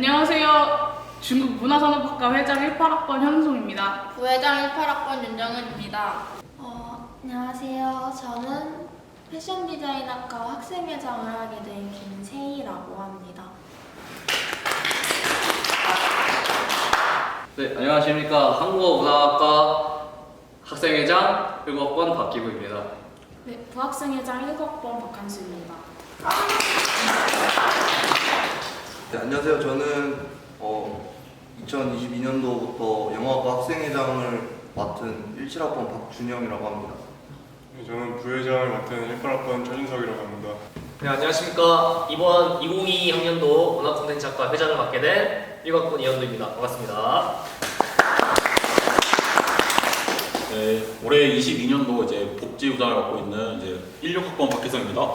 안녕하세요. 중국 문화산업학과 회장 18학번 현송입니다. 부회장 18학번 윤정은입니다. 안녕하세요. 저는 패션 디자인학과 학생회장을 하게 된 김세희라고 합니다. 네, 안녕하십니까. 한국어문화학과 학생회장 1학번 박기부입니다. 네, 부학생회장 1학번 박한수입니다. 네, 안녕하세요. 저는 2022년도부터 영어학과 학생회장을 맡은 17학번 박준영이라고 합니다. 네, 저는 부회장을 맡은 18학번 최준석이라고 합니다. 네, 안녕하십니까. 이번 2022학년도 문화콘텐츠학과 회장을 맡게 된 1학번 이현도입니다. 반갑습니다. 네, 올해 22년도 이제 복지부장을 맡고 있는 이제 16학번 박혜성입니다.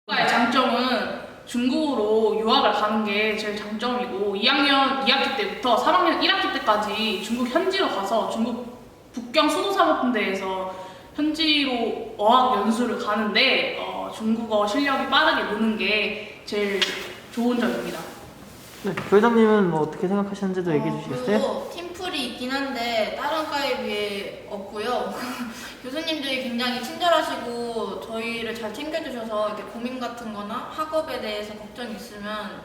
학과의 장점은 중국으로 유학을 가는 게 제일 장점이고 2학년 2학기 때부터 3학년 1학기 때까지 중국 현지로 가서 중국 북경 수도사법군대에서 현지로 어학 연수를 가는데 중국어 실력이 빠르게 느는 게 제일 좋은 점입니다. 네, 부회장님은 뭐 어떻게 생각하시는지도 얘기해 주시겠어요? 그리고 팀플이 있긴 한데 다른 과에 비해 없고요. 교수님들이 굉장히 친절하시고 저희를 잘 챙겨주셔서 이렇게 고민 같은 거나 학업에 대해서 걱정이 있으면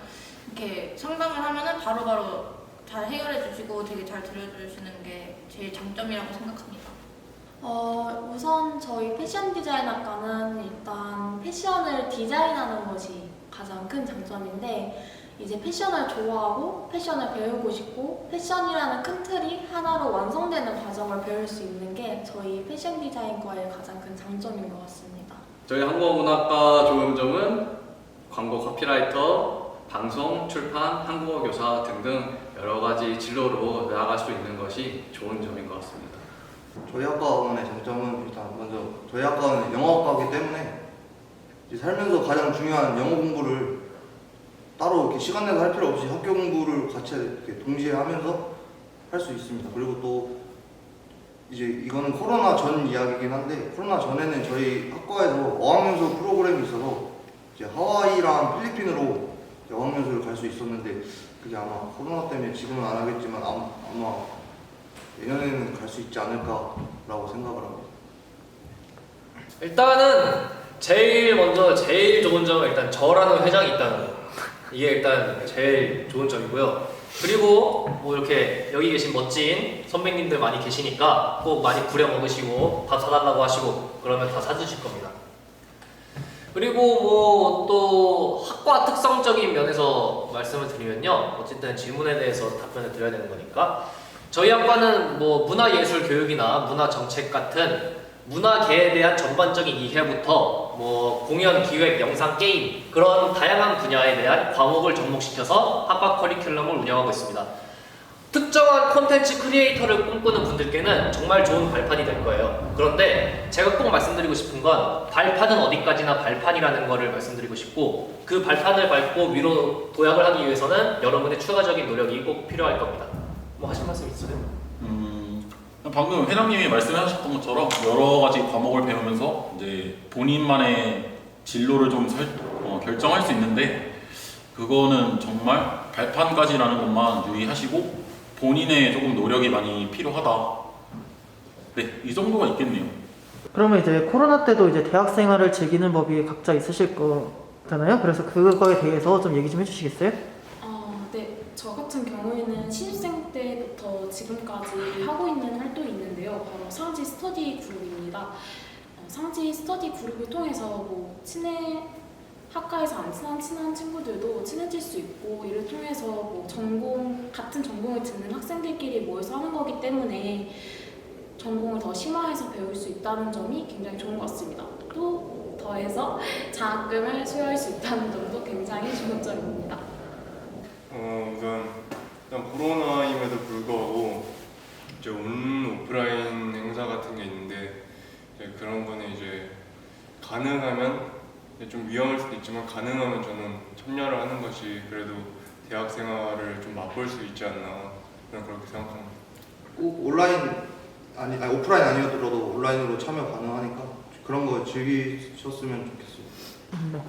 이렇게 상담을 하면은 바로바로 잘 해결해 주시고 되게 잘 들려주시는 게 제일 장점이라고 생각합니다. 우선 저희 패션 디자인학과는 일단 패션을 디자인하는 것이 가장 큰 장점인데 이제 패션을 좋아하고 패션을 배우고 싶고 패션이라는 큰 틀이 하나로 완성되는 과정을 배울 수 있는 게 저희 패션 디자인과의 가장 큰 장점인 것 같습니다. 저희 한국어문학과 좋은 점은 광고 커피라이터, 방송, 출판, 한국어 교사 등등 여러 가지 진로로 나아갈 수 있는 것이 좋은 점인 것 같습니다. 저희 학과의 장점은 일단 먼저 저희 학과는 영어학과이기 때문에 이제 살면서 가장 중요한 영어 공부를 따로 이렇게 시간 내서 할 필요 없이 학교 공부를 같이 이렇게 동시에 하면서 할 수 있습니다. 그리고 또 이제 이거는 코로나 전 이야기이긴 한데 코로나 전에는 저희 학과에서 어학연수 프로그램이 있어서 이제 하와이랑 필리핀으로 어학연수를 갈 수 있었는데 그게 아마 코로나 때문에 지금은 안 하겠지만 아마 내년에는 갈 수 있지 않을까라고 생각을 합니다. 일단은 제일 좋은 점은 일단 저라는 회장이 있다는 거. 이게 일단 제일 좋은 점이고요. 그리고 뭐 이렇게 여기 계신 멋진 선배님들 많이 계시니까 꼭 많이 부려 먹으시고 밥 사달라고 하시고 그러면 다 사주실 겁니다. 그리고 뭐 또 학과 특성적인 면에서 말씀을 드리면요. 어쨌든 질문에 대해서 답변을 드려야 되는 거니까 저희 학과는 뭐 문화예술 교육이나 문화정책 같은 문화계에 대한 전반적인 이해부터 뭐 공연, 기획, 영상, 게임 그런 다양한 분야에 대한 과목을 접목시켜서 학과 커리큘럼을 운영하고 있습니다. 특정한 콘텐츠 크리에이터를 꿈꾸는 분들께는 정말 좋은 발판이 될 거예요. 그런데 제가 꼭 말씀드리고 싶은 건 발판은 어디까지나 발판이라는 거를 말씀드리고 싶고 그 발판을 밟고 위로 도약을 하기 위해서는 여러분의 추가적인 노력이 꼭 필요할 겁니다. 뭐 하실 말씀 있으세요? 방금 회장님이 말씀하셨던 것처럼 여러 가지 과목을 배우면서 이제 본인만의 진로를 좀 결정할 수 있는데 그거는 정말 발판까지라는 것만 유의하시고 본인의 조금 노력이 많이 필요하다. 네, 이 정도가 있겠네요. 그러면 이제 코로나 때도 이제 대학 생활을 즐기는 법이 각자 있으실 거잖아요. 그래서 그거에 대해서 좀 얘기 좀 해주시겠어요? 네, 저 같은 경우에는 신입생 때부터 지금까지 하고 있는 활동이 있는데요. 바로 상지 스터디 그룹입니다. 상지 스터디 그룹을 통해서 뭐 학과에서 안 친한 친구들도 친해질 수 있고 이를 통해서 뭐 같은 전공을 듣는 학생들끼리 모여서 하는 거기 때문에 전공을 더 심화해서 배울 수 있다는 점이 굉장히 좋은 것 같습니다. 또 더해서 장학금을 수여할 수 있다는 점도 굉장히 좋은 점입니다. 우선 일단 코로나임에도 불구하고 이제 오프라인 행사 같은 게 있는데 이제 그런 거는 이제 가능하면 좀 위험할 수도 있지만 가능하면 저는 참여를 하는 것이 그래도 대학 생활을 좀 맛볼 수 있지 않나 그렇게 생각합니다. 꼭 오프라인 아니어도 온라인으로 참여 가능하니까 그런 거 즐기셨으면 좋겠어요.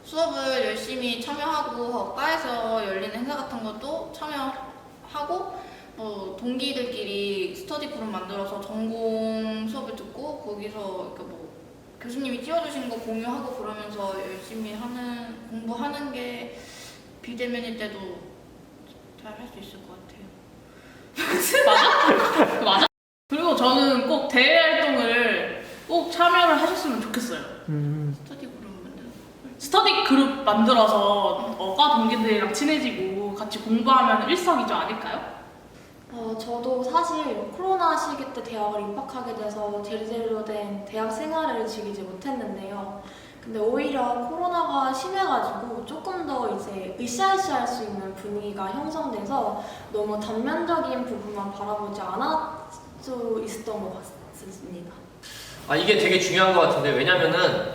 수업을 열심히 참여하고 과에서 열리는 행사 같은 것도 참여하고 뭐 동기들끼리 스터디 그룹 만들어서 전공 수업을 듣고 거기서 이렇게 뭐 교수님이 띄워주신 거 공유하고 그러면서 열심히 공부하는 게 비대면일 때도 잘 할 수 있을 것 같아요. 맞아? 그리고 저는 꼭 대외 활동을 꼭 참여를 하셨으면 좋겠어요. 스터디 그룹 만드는 스터디 그룹 만들어서 과 동기들이랑 친해지고 같이 공부하면 일석이조 아닐까요? 저도 사실 코로나 시기 때 대학을 입학하게 돼서 제대로 된 대학 생활을 즐기지 못했는데요. 근데 오히려 코로나가 심해가지고 조금 더 이제 으쌰으쌰할 수 있는 분위기가 형성돼서 너무 단면적인 부분만 바라보지 않을 수 있었던 것 같습니다. 이게 되게 중요한 것 같은데, 왜냐면은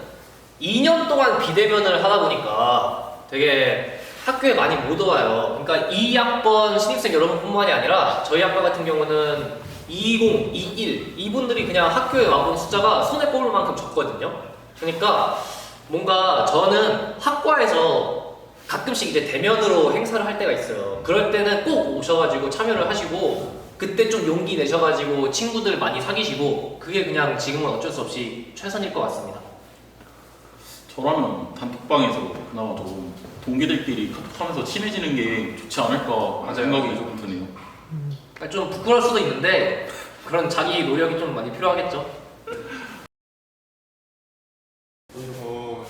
2년 동안 비대면을 하다 보니까 되게 학교에 많이 못 와요. 그러니까 2학번 신입생 여러분뿐만이 아니라 저희 학과 같은 경우는 20, 21 이분들이 그냥 학교에 와본 숫자가 손에 꼽을 만큼 적거든요. 그러니까 뭔가 저는 학과에서 가끔씩 이제 대면으로 행사를 할 때가 있어요. 그럴 때는 꼭 오셔가지고 참여를 하시고 그때 좀 용기 내셔가지고 친구들 많이 사귀시고 그게 그냥 지금은 어쩔 수 없이 최선일 것 같습니다. 저라면 단톡방에서 그나마 좀 동기들끼리 카톡하면서 친해지는 게 좋지 않을까 생각이 조금 드네요. 좀 부끄러울 수도 있는데 그런 자기 노력이 좀 많이 필요하겠죠.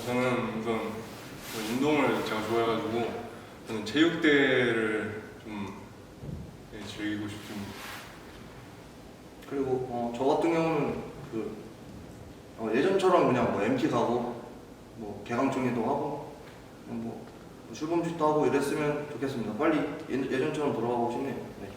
저는 우선 운동을 제가 좋아해가지고 저는 체육대회를 좀 즐기고 싶습니다. 그리고 저 같은 경우는 예전처럼 그냥 뭐 MT 가고 뭐 개강총회도 하고 뭐 출범식도 하고 이랬으면 좋겠습니다. 빨리 예전처럼 돌아가고 싶네요. 네.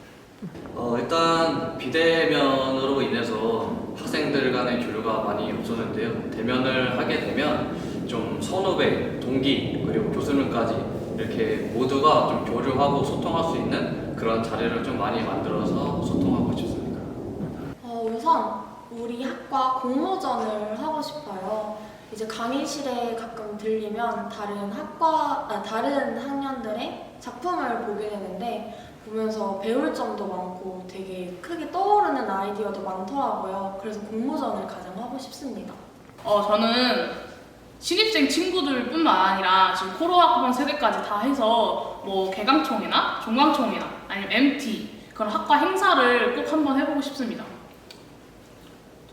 일단 비대면으로 인해서 학생들 간의 교류가 많이 없어졌는데요. 대면을 하게 되면 좀 선후배, 동기, 그리고 교수님까지 이렇게 모두가 좀 교류하고 소통할 수 있는 그런 자리를 좀 많이 만들어서 소통하고 싶습니다. 우선 우리 학과 공모전을 하고 싶어요. 이제 강의실에 가끔 들리면 다른 학년들의 작품을 보게 되는데 보면서 배울 점도 많고 되게 크게 떠오르는 아이디어도 많더라고요. 그래서 공모전을 가장 하고 싶습니다. 저는 신입생 친구들뿐만 아니라 지금 코로나 학번 세대까지 다 해서 뭐 개강총회나 종강총회나 아니면 MT 그런 학과 행사를 꼭 한번 해보고 싶습니다.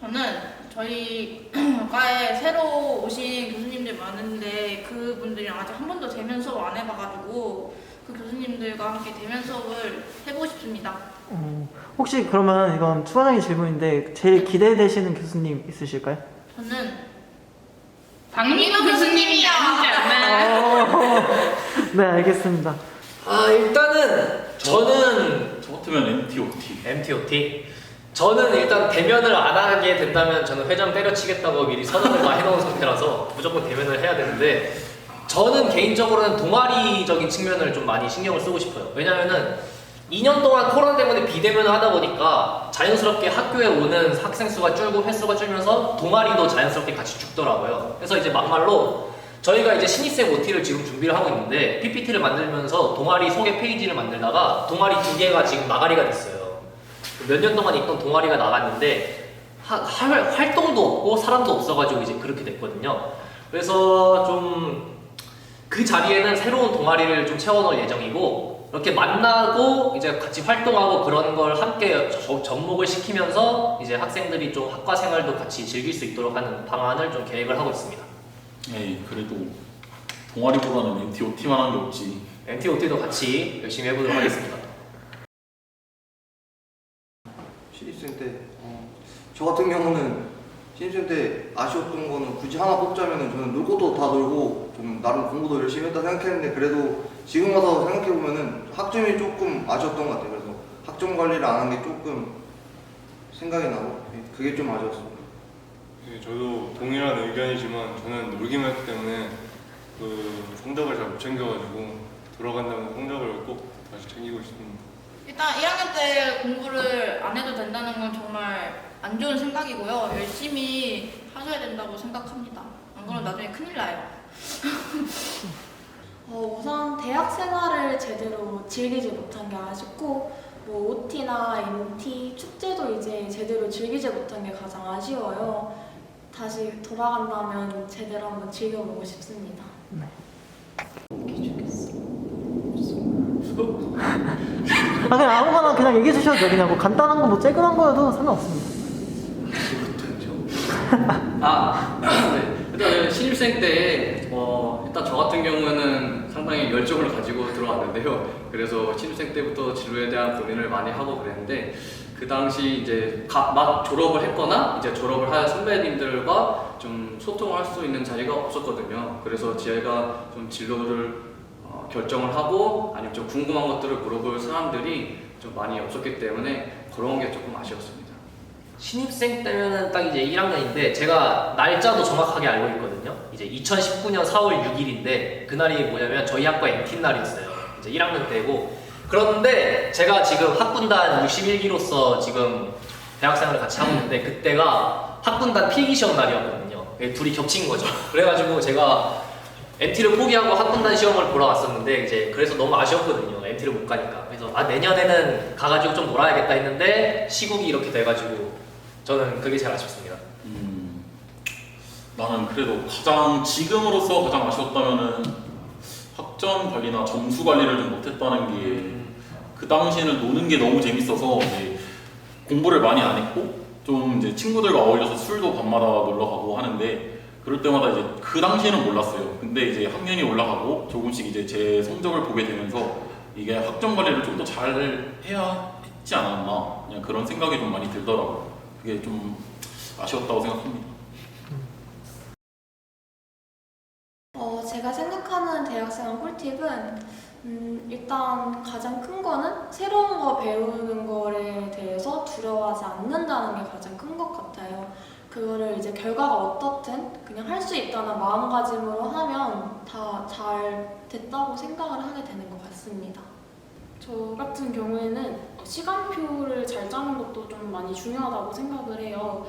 저는 저희 과에 새로 오신 교수님들 많은데 그분들이랑 아직 한 번도 대면 수업 안 해봐가지고 그 교수님들과 함께 대면 수업을 해보고 싶습니다. 혹시 그러면 이건 추가적인 질문인데 제일 기대되시는 교수님 있으실까요? 저는 박민호 교수님이 아니지 않나요? 네, 알겠습니다. 일단은 저는 저 같으면 MT, MT. 저는 일단 대면을 안 하게 된다면 저는 회장 때려치겠다고 미리 선언을 다 해놓은 상태라서 무조건 대면을 해야 되는데 저는 개인적으로는 동아리적인 측면을 좀 많이 신경을 쓰고 싶어요. 왜냐면은 2년 동안 코로나 때문에 비대면을 하다 보니까 자연스럽게 학교에 오는 학생 수가 줄고 횟수가 줄면서 동아리도 자연스럽게 같이 죽더라고요. 그래서 이제 막말로 저희가 이제 신입생 OT를 지금 준비를 하고 있는데 PPT를 만들면서 동아리 소개 페이지를 만들다가 동아리 2개가 지금 나가리가 됐어요. 몇 년 동안 있던 동아리가 나갔는데 활동도 없고 사람도 없어가지고 이제 그렇게 됐거든요. 그래서 좀 그 자리에는 새로운 동아리를 좀 채워넣을 예정이고 이렇게 만나고 이제 같이 활동하고 그런 걸 함께 접목을 시키면서 이제 학생들이 좀 학과 생활도 같이 즐길 수 있도록 하는 방안을 좀 계획을 하고 있습니다. 그래도 동아리보다는 MT, OT만 한 게 없지. MT, OT도 같이 열심히 해보도록 하겠습니다. 신입생 때 저 같은 경우는 신입생 때 아쉬웠던 거는 굳이 하나 뽑자면은 저는 놀 것도 다 놀고 좀 나름 공부도 열심히 했다 생각했는데 그래도 지금 와서 생각해보면은 학점이 조금 아쉬웠던 것 같아요. 그래서 학점 관리를 안 한 게 조금 생각이 나고 그게 좀 아쉬웠습니다. 네, 저도 동일한 의견이지만 저는 놀기만 했기 때문에 그 성적을 잘 못 챙겨가지고 돌아간다면 성적을 꼭 다시 챙기고 싶습니다. 일단 1학년 때 공부를 안 해도 된다는 건 정말 안 좋은 생각이고요. 열심히 하셔야 된다고 생각합니다. 안 그러면 나중에 큰일 나요. 우선 대학 생활을 제대로 즐기지 못한 게 아쉽고 뭐 OT나 MT, 축제도 이제 제대로 즐기지 못한 게 가장 아쉬워요. 다시 돌아간다면 제대로 한번 즐겨보고 싶습니다. 그냥 아무거나 그냥 얘기해 주셔도 돼요. 그냥 뭐 간단한 거 뭐 쬐끈한 거여도 상관없습니다. 네. 일단 신입생 때 일단 저 같은 경우는 상당히 열정을 가지고 들어왔는데요. 그래서 신입생 때부터 진로에 대한 고민을 많이 하고 그랬는데 그 당시 이제 막 졸업을 했거나 이제 졸업을 할 선배님들과 좀 소통을 할 수 있는 자리가 없었거든요. 그래서 제가 좀 진로를 결정을 하고 아니면 좀 궁금한 것들을 물어볼 사람들이 좀 많이 없었기 때문에 그런 게 조금 아쉬웠습니다. 신입생 때면은 딱 이제 1학년인데 제가 날짜도 정확하게 알고 있거든요. 이제 2019년 4월 6일인데 그날이 뭐냐면 저희 학과 MT 날이었어요. 이제 1학년 때고 그런데 제가 지금 학군단 61기로서 지금 대학생활을 같이 하고 있는데 그때가 학군단 필기시험 날이었거든요. 둘이 겹친 거죠. 그래가지고 제가 MT를 포기하고 학군단 시험을 보러 갔었는데 이제 그래서 너무 아쉬웠거든요. MT를 못 가니까. 그래서 내년에는 가가지고 좀 놀아야겠다 했는데 시국이 이렇게 돼가지고 저는 그게 제일 아쉽습니다. 나는 그래도 지금으로서 가장 아쉬웠다면은 학점 관리나 점수 관리를 좀 못했다는 게 그 당시에는 노는 게 너무 재밌어서 이제 공부를 많이 안 했고 좀 이제 친구들과 어울려서 술도 밤마다 놀러 가고 하는데 그럴 때마다 이제 그 당시에는 몰랐어요. 근데 이제 학년이 올라가고 조금씩 이제 제 성적을 보게 되면서 이게 학점 관리를 좀 더 잘 해야 했지 않았나 그냥 그런 생각이 좀 많이 들더라고요. 그게 좀 아쉬웠다고 생각합니다. 제가 생각하는 대학생활 꿀팁은 일단 가장 큰 거는 새로운 거 배우는 거에 대해서 두려워하지 않는다는 게 가장 큰 것 같아요. 그거를 이제 결과가 어떻든 그냥 할 수 있다는 마음가짐으로 하면 다 잘 됐다고 생각을 하게 되는 것 같습니다. 저 같은 경우에는 시간표를 잘 짜는 것도 좀 많이 중요하다고 생각을 해요.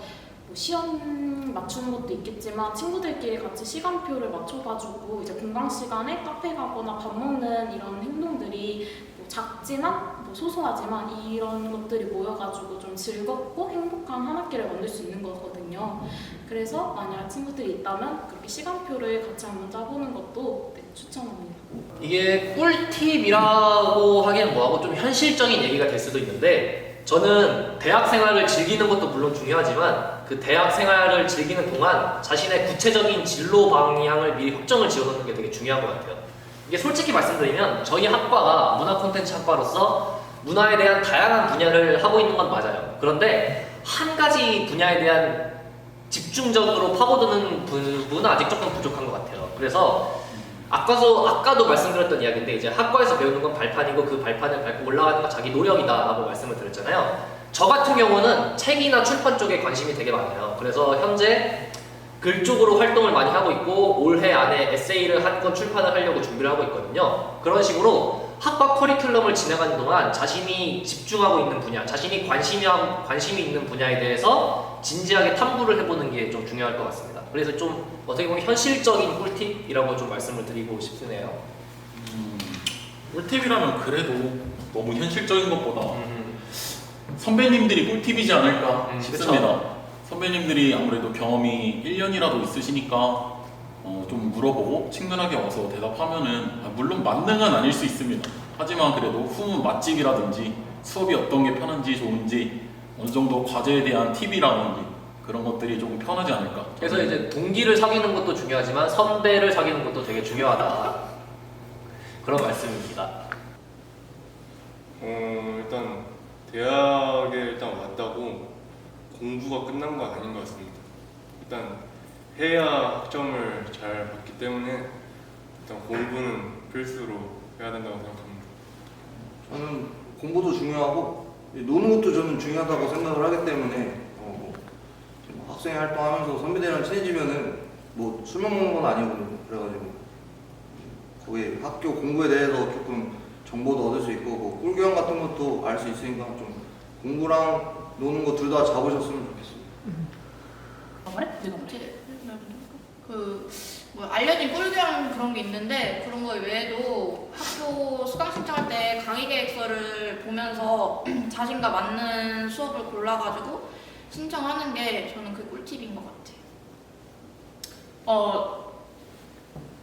뭐 시험 맞추는 것도 있겠지만 친구들끼리 같이 시간표를 맞춰가지고 이제 공강 시간에 카페 가거나 밥 먹는 이런 행동들이 뭐 작지만 뭐 소소하지만 이런 것들이 모여가지고 좀 즐겁고 행복한 한 학기를 만들 수 있는 거거든요. 그래서 만약 친구들이 있다면 그렇게 시간표를 같이 한번 짜보는 것도 추천합니다. 이게 꿀팁이라고 하기엔 뭐하고 좀 현실적인 얘기가 될 수도 있는데 저는 대학 생활을 즐기는 것도 물론 중요하지만 그 대학 생활을 즐기는 동안 자신의 구체적인 진로 방향을 미리 확정을 지어놓는 게 되게 중요한 것 같아요. 이게 솔직히 말씀드리면 저희 학과가 문화 콘텐츠 학과로서 문화에 대한 다양한 분야를 하고 있는 건 맞아요. 그런데 한 가지 분야에 대한 집중적으로 파고드는 부분은 아직 조금 부족한 것 같아요. 그래서 아까도 말씀드렸던 이야기인데 이제 학과에서 배우는 건 발판이고 그 발판을 밟고 올라가는 건 자기 노력이다 라고 말씀을 드렸잖아요. 저 같은 경우는 책이나 출판 쪽에 관심이 되게 많아요. 그래서 현재 글 쪽으로 활동을 많이 하고 있고 올해 안에 에세이를 한 권 출판을 하려고 준비를 하고 있거든요. 그런 식으로 학과 커리큘럼을 진행하는 동안 자신이 집중하고 있는 분야, 자신이 관심이 있는 분야에 대해서 진지하게 탐구를 해보는 게 좀 중요할 것 같습니다. 그래서 좀 어떻게 보면 현실적인 꿀팁이라고 좀 말씀을 드리고 싶으네요. 꿀팁이라면 그래도 너무 현실적인 것보다 선배님들이 꿀팁이지 않을까 싶습니다. 그쵸? 선배님들이 아무래도 경험이 1년이라도 있으시니까 좀 물어보고 친근하게 와서 대답하면은 물론 만능은 아닐 수 있습니다. 하지만 그래도 후문 맛집이라든지 수업이 어떤 게 편한지 좋은지 어느 정도 과제에 대한 팁이라든지 그런 것들이 조금 편하지 않을까. 그래서 이제 동기를 사귀는 것도 중요하지만 선배를 사귀는 것도 되게 중요하다. 그런 말씀입니다. 일단 대학에 일단 왔다고 공부가 끝난 건 아닌 것 같습니다. 일단 해야 학점을 잘 받기 때문에 일단 공부는 필수로 해야 된다고 생각합니다. 저는 공부도 중요하고 노는 것도 저는 중요하다고 생각을 하기 때문에 학생 활동하면서 선배들이랑 친해지면은 뭐 술만 먹는 건 아니고 그래가지고 거기 학교 공부에 대해서 조금 정보도 얻을 수 있고 뭐 꿀교양 같은 것도 알 수 있으니까 좀 공부랑 노는 거 둘 다 잡으셨으면 좋겠어요. 말해? 내가 말해? 뭐 알려진 꿀교양 그런 게 있는데 그런 거 외에도 학교 수강 신청할 때 강의 계획서를 보면서 자신과 맞는 수업을 골라가지고 신청하는 게 저는 그 꿀팁인 것 같아요.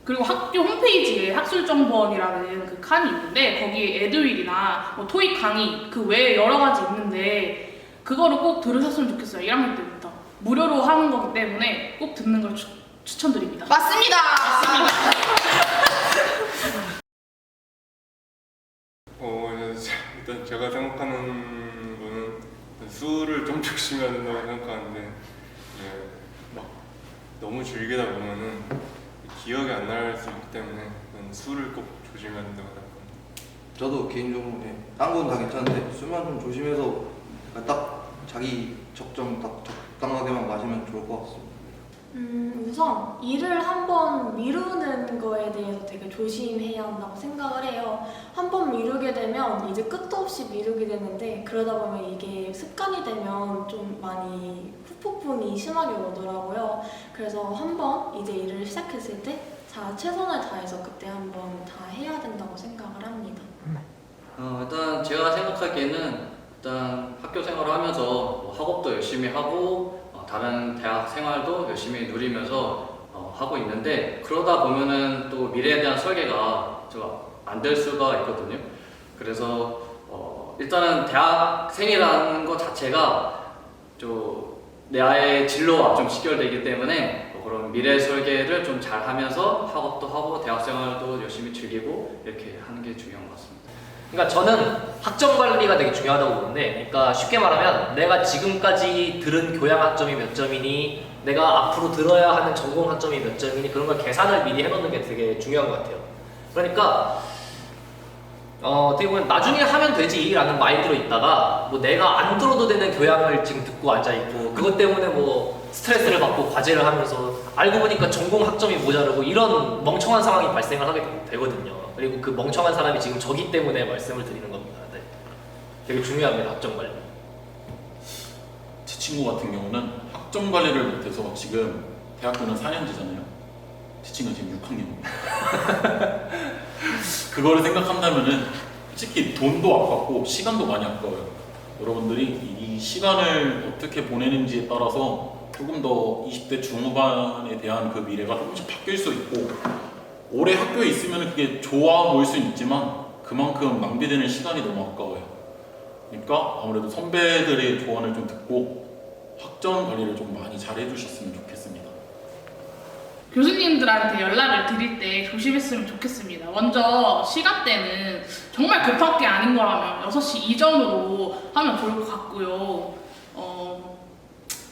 그리고 학교 홈페이지에 학술정보원이라는 그 칸이 있는데 거기에 에듀윌이나 뭐 토익 강의 그 외에 여러 가지 있는데 그거를 꼭 들으셨으면 좋겠어요. 1학년 때부터 무료로 하는 거기 때문에 꼭 듣는 걸 추천드립니다. 맞습니다. 일단 제가 생각하는 거는 술을 좀 조심해야 된다고 생각하는데 막 너무 즐기다 보면은 기억이 안 날 수 있기 때문에 술을 꼭 조심해야 된다고 생각합니다. 저도 개인적으로 딴 건 다 괜찮은데 술만 좀 조심해서 딱 자기 적정 딱 적당하게만 마시면 좋을 것 같습니다. 우선 일을 한번 미루는 거에 대해서 되게 조심해야 한다고 생각을 해요. 한번 미루게 되면 이제 끝도 없이 미루게 되는데 그러다 보면 이게 습관이 되면 좀 많이 후폭풍이 심하게 오더라고요. 그래서 한번 이제 일을 시작했을 때 최선을 다해서 그때 한번 다 해야 된다고 생각을 합니다. 일단 제가 생각하기에는 일단 학교 생활을 하면서 뭐 학업도 열심히 하고 다른 대학 생활도 열심히 누리면서 하고 있는데 그러다 보면은 또 미래에 대한 설계가 안 될 수가 있거든요. 그래서 일단은 대학생이라는 것 자체가 나의 진로와 좀 직결되기 때문에 그런 미래 설계를 좀 잘 하면서 학업도 하고 대학 생활도 열심히 즐기고 이렇게 하는 게 중요한 것 같습니다. 그러니까 저는 학점 관리가 되게 중요하다고 보는데, 그러니까 쉽게 말하면 내가 지금까지 들은 교양 학점이 몇 점이니, 내가 앞으로 들어야 하는 전공 학점이 몇 점이니 그런 걸 계산을 미리 해놓는 게 되게 중요한 것 같아요. 그러니까 어떻게 보면 나중에 하면 되지라는 마인드로 있다가 뭐 내가 안 들어도 되는 교양을 지금 듣고 앉아 있고 그것 때문에 뭐 스트레스를 받고 과제를 하면서 알고 보니까 전공 학점이 모자르고 이런 멍청한 상황이 발생을 하게 되거든요. 그리고 그 멍청한 사람이 지금 저기 때문에 말씀을 드리는 겁니다. 네. 되게 중요합니다. 학점 관리. 제 친구 같은 경우는 학점 관리를 못해서 지금 대학교는 4년제잖아요. 제 친구는 지금 6학년입니다. 그거를 생각한다면은 솔직히 돈도 아깝고 시간도 많이 아까워요. 여러분들이 이 시간을 어떻게 보내는지에 따라서 조금 더 20대 중후반에 대한 그 미래가 조금씩 바뀔 수 있고, 오래 학교에 있으면 그게 좋아 보일 수는 있지만 그만큼 낭비되는 시간이 너무 아까워요. 그러니까 아무래도 선배들의 조언을 좀 듣고 학점 관리를 좀 많이 잘 해주셨으면 좋겠습니다. 교수님들한테 연락을 드릴 때 조심했으면 좋겠습니다. 먼저 시간대는 정말 급할 게 아닌 거라면 6시 이전으로 하면 좋을 것 같고요.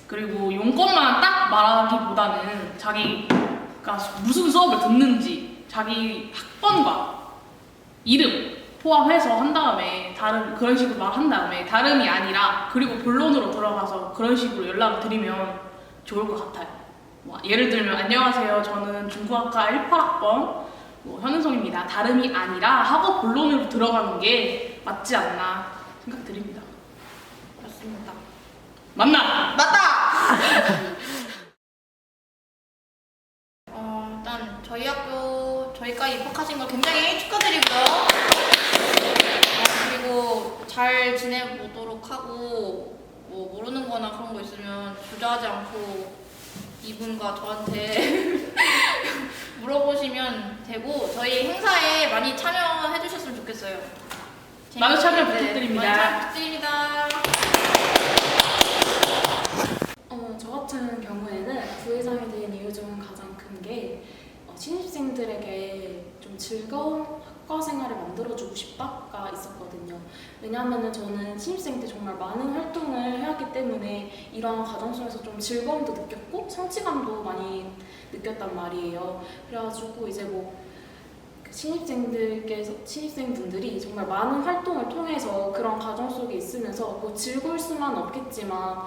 그리고 용건만 딱 말하기보다는 자기가 무슨 수업을 듣는지 자기 학번과 이름 포함해서 한 다음에 그런 식으로 말한 다음에 다름이 아니라 그리고 본론으로 들어가서 그런 식으로 연락을 드리면 좋을 것 같아요. 예를 들면 안녕하세요. 저는 중국학과 18학번 현은성입니다. 다름이 아니라 하고 본론으로 들어가는 게 맞지 않나 생각드립니다. 맞습니다. 맞나? 맞다! 일단 저희 학교 저희까지 입학하신 걸 굉장히 축하드리고요. 그리고 잘 지내보도록 하고 뭐 모르는 거나 그런 거 있으면 주저하지 않고 이분과 저한테 물어보시면 되고 저희 행사에 많이 참여해 주셨으면 좋겠어요. 많은 참여 네, 부탁드립니다. 많은 참여 부탁드립니다. 저 같은 경우에는 부회장이 된 이유 중 가장 큰 게 신입생들에게 좀 즐거운 학과 생활을 만들어주고 싶다가 있었거든요. 왜냐하면 저는 신입생 때 정말 많은 활동을 해왔기 때문에 이러한 과정 속에서 좀 즐거움도 느꼈고 성취감도 많이 느꼈단 말이에요. 그래가지고 이제 신입생분들이 정말 많은 활동을 통해서 그런 과정 속에 있으면서 즐거울 수만 없겠지만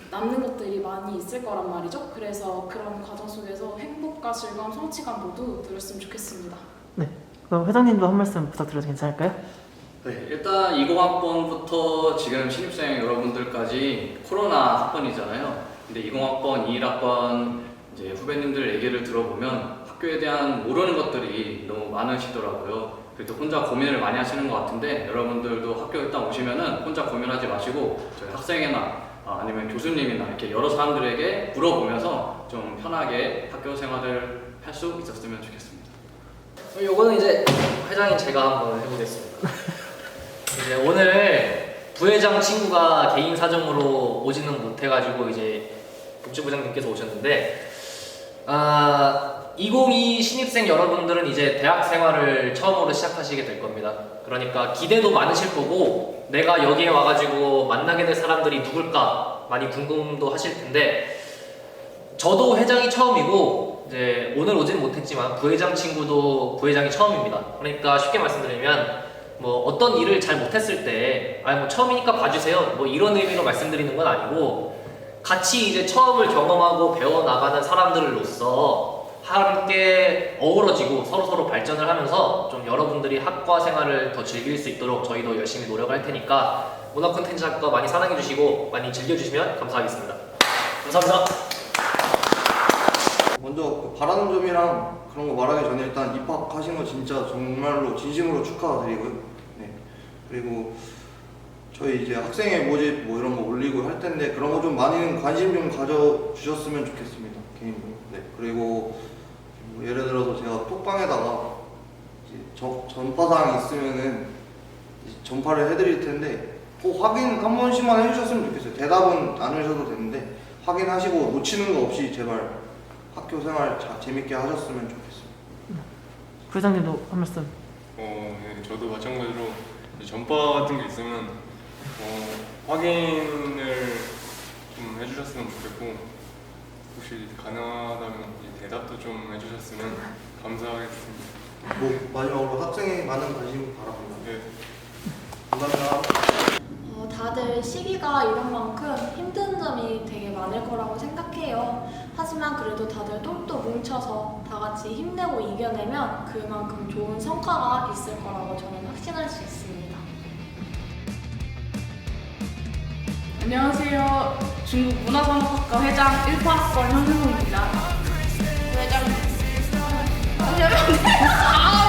남는 것들이 많이 있을 거란 말이죠. 그래서 그런 과정 속에서 행복과 즐거움, 성취감 모두 누렸으면 좋겠습니다. 네. 그럼 회장님도 한 말씀 부탁드려도 괜찮을까요? 네, 일단 20학번부터 지금 신입생 여러분들까지 코로나 학번이잖아요. 근데 20학번, 21학번 이제 후배님들 얘기를 들어보면 학교에 대한 모르는 것들이 너무 많으시더라고요. 그래도 혼자 고민을 많이 하시는 것 같은데 여러분들도 학교 일단 오시면은 혼자 고민하지 마시고 저희 학생이나 아니면 교수님이나 이렇게 여러 사람들에게 물어보면서 좀 편하게 학교 생활을 할 수 있었으면 좋겠습니다. 요거는 이제 회장인 제가 한번 해보겠습니다. 이제 오늘 부회장 친구가 개인 사정으로 오지는 못해가지고 이제 복지부장님께서 오셨는데 2022 신입생 여러분들은 이제 대학 생활을 처음으로 시작하시게 될 겁니다. 그러니까 기대도 많으실 거고 내가 여기에 와가지고 만나게 될 사람들이 누굴까 많이 궁금도 하실 텐데 저도 회장이 처음이고 이제 오늘 오진 못했지만 부회장 친구도 부회장이 처음입니다. 그러니까 쉽게 말씀드리면 뭐 어떤 일을 잘 못했을 때 뭐 처음이니까 봐주세요 뭐 이런 의미로 말씀드리는 건 아니고 같이 이제 처음을 경험하고 배워나가는 사람들로서 함께 어우러지고 서로 발전을 하면서 좀 여러분들이 학과 생활을 더 즐길 수 있도록 저희도 열심히 노력할 테니까 문화 콘텐츠 학과 많이 사랑해주시고 많이 즐겨주시면 감사하겠습니다. 감사합니다. 먼저 그 바라는 점이랑 그런 거 말하기 전에 일단 입학하신 거 진짜 정말로 진심으로 축하드리고요. 네. 그리고 저희 이제 학생의 모집 뭐 이런 거 올리고 할 텐데 그런 거 좀 많이 관심 좀 가져주셨으면 좋겠습니다. 개인적으로. 네. 그리고 뭐 예를 들어서 제가 톡방에다가 이제 전파사항이 있으면은 이제 전파를 해드릴 텐데 꼭 확인 한 번씩만 해주셨으면 좋겠어요. 대답은 안 하셔도 되는데 확인하시고 놓치는 거 없이 제발 학교 생활 재밌게 하셨으면 좋겠습니다. 부회장님도 한 말씀. 네, 저도 마찬가지로 이제 전파 같은 게 있으면 확인을 좀 해주셨으면 좋겠고 혹시 가능하다면 이 대답도 좀 해주셨으면 감사하겠습니다. 뭐 마지막으로 학생에 많은 관심 바랍니다. 네. 감사합니다. 다들 시기가 이런 만큼 힘든 점이 되게 많을 거라고 생각해요. 하지만 그래도 다들 똘똘 뭉쳐서 다 같이 힘내고 이겨내면 그만큼 좋은 성과가 있을 거라고 저는 확신할 수 있습니다. 안녕하세요. 중국 문화산업학과 회장 1파학번 현승호입니다. 부회장 아,